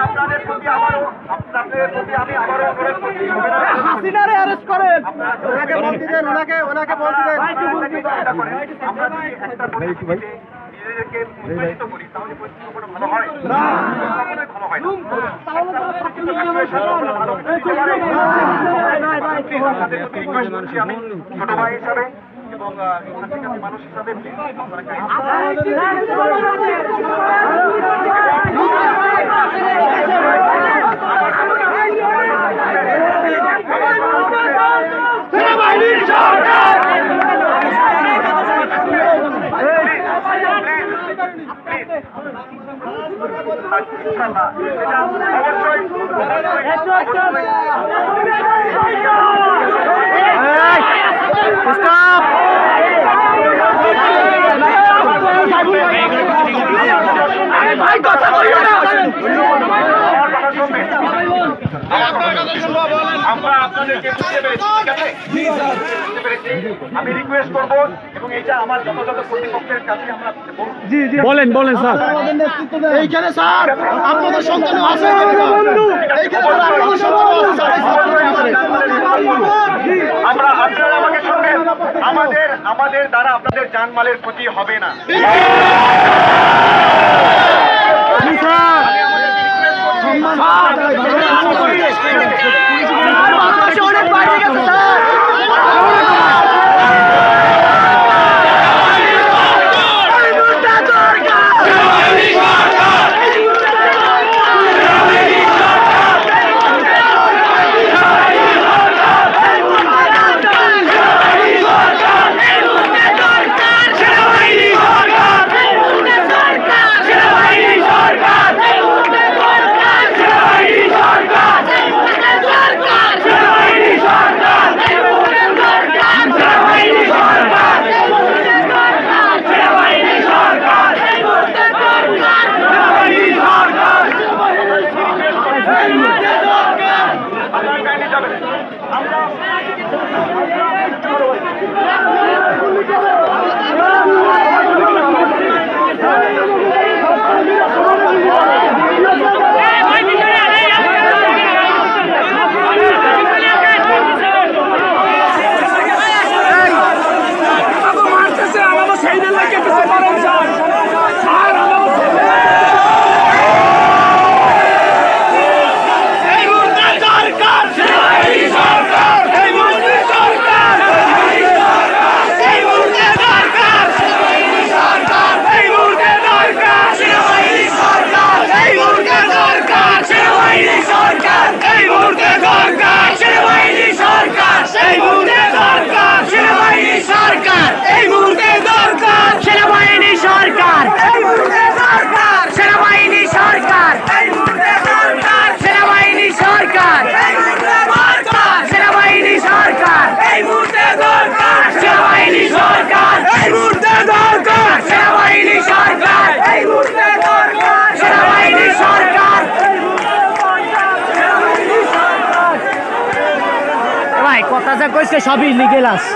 আপনাদের প্রতি আবারও অনুরোধ করছি, হাসিনারে অ্যারেস্ট করেন। ওনাকে বলতে দেন, ওনাকে বলতে দেন। আমরা যদি একটা পরিস্থিতিতে নিজেদেরকে উত্তেজিত করি তাহলে পরিস্থিতি কোনো ভালো হয় না, কখনোই ভালো হয় না। আপনাদের প্রতি রিকোয়েস্ট করছি আমি ছোট ভাই হিসাবে এবং মানুষ হিসাবে আমরা আপনাদেরকে বুঝতে পেরেছি, ঠিক আছে? আমি রিকোয়েস্ট করবো এবং এটা আমার যথাযথ কর্তৃপক্ষের কাছে আমরা বলেন স্যার। এইখানে স্যার আপনাদের সন্তান আছে, আমরা আপনারা আমাকে শুনবেন, আমাদের দ্বারা আপনাদের জানমালের ক্ষতি হবে না। কথা যা কইছে সবই লিগেল আছে।